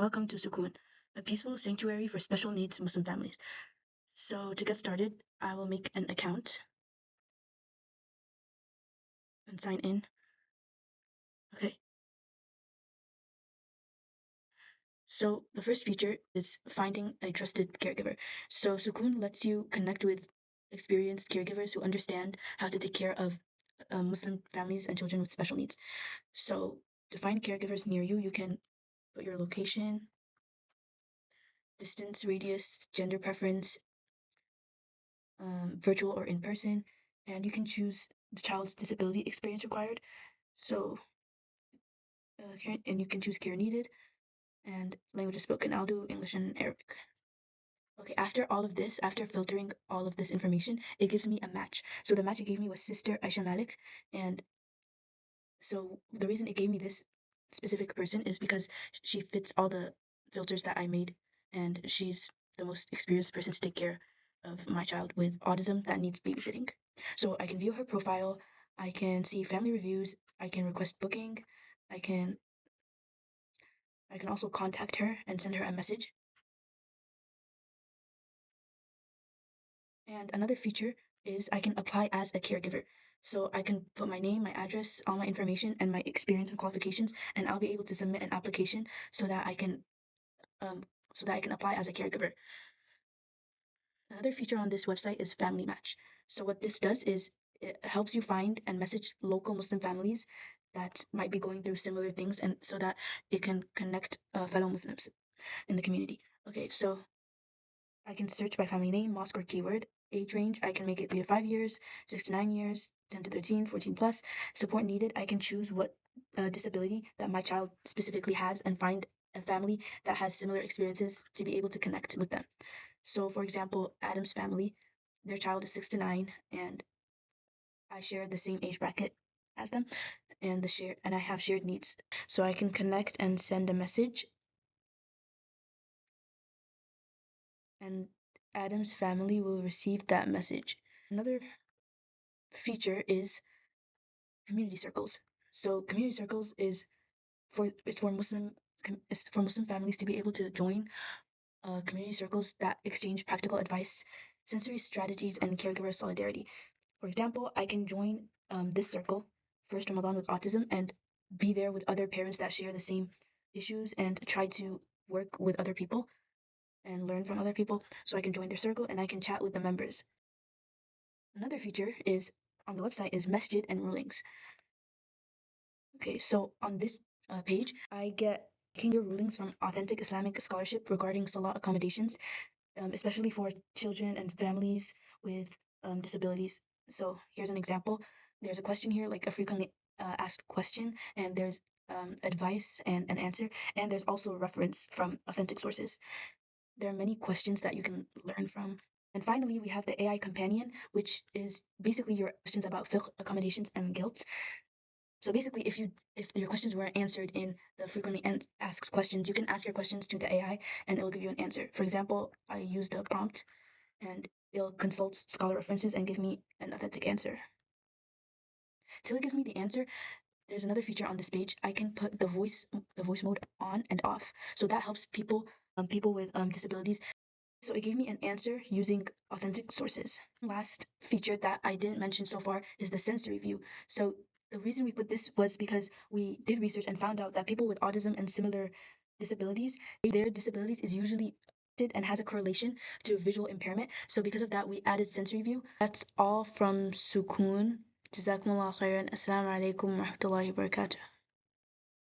welcome to Sukoon, a peaceful sanctuary for special needs Muslim families. So to get started, I will make an account and sign in. Okay. So the first feature is finding a trusted caregiver. So Sukoon lets you connect with experienced caregivers who understand how to take care of Muslim families and children with special needs. So to find caregivers near you, you can put your location, distance, radius, gender preference, virtual or in person, and you can choose the child's disability experience required. So, and you can choose care needed and languages spoken. I'll do English and Arabic. Okay, after all of this, after filtering all of this information, it gives me a match. So the match it gave me was Sister Aisha Malik, and so the reason it gave me this specific person is because she fits all the filters that I made, and she's the most experienced person to take care of my child with autism that needs babysitting. So I can view her profile, I can see family reviews, I can request booking, I can I can also contact her and send her a message. And another feature is I can apply as a caregiver. So I can put my name, my address, all my information, and my experience and qualifications, and I'll be able to submit an application so that I can um, apply as a caregiver. Another feature on this website is Family Match. So what this does is it helps you find and message local Muslim families that might be going through similar things, and so that it can connect fellow Muslims in the community. Okay, so I can search by family name, mosque, or keyword. Age range, I can make it 3 to 5 years, 6 to 9 years, 10 to 13, 14 plus. Support needed, I can choose what disability that my child specifically has and find a family that has similar experiences to be able to connect with them. So, for example, Adam's family, their child is 6 to 9, and I share the same age bracket as them, and I have shared needs. So I can connect and send a message, and Adam's family will receive that message. Another feature is community circles. So community circles is it's for Muslim families to be able to join community circles that exchange practical advice, sensory strategies, and caregiver solidarity. For example, I can join this circle, First Ramadan with Autism, and be there with other parents that share the same issues and try to work with other people and learn from other people. So I can join their circle and I can chat with the members. Another feature is on the website is masjid and rulings. Okay, so on this page, I can hear rulings from authentic Islamic scholarship regarding salah accommodations, especially for children and families with disabilities. So here's an example. There's a question here, like a frequently asked question, and there's advice and an answer, and there's also a reference from authentic sources. There are many questions that you can learn from. And finally, we have the AI companion, which is basically your questions about fiqh, accommodations, and guilt. So basically, if your questions weren't answered in the frequently asked questions, you can ask your questions to the AI and it will give you an answer. For example, I used a prompt and it'll consult scholar references and give me an authentic answer. Till it gives me the answer, there's another feature on this page. I can put the voice mode on and off. So that helps people with disabilities. So it gave me an answer using authentic sources. Last feature that I didn't mention so far is the sensory view. So the reason we put this was because we did research and found out that people with autism and similar disabilities, their disabilities is usually and has a correlation to visual impairment. So because of that, we added sensory view. That's all from Sukoon. Jazakumullah khairan. Assalamu alaikum wa rahmatullahi wa barakatuh.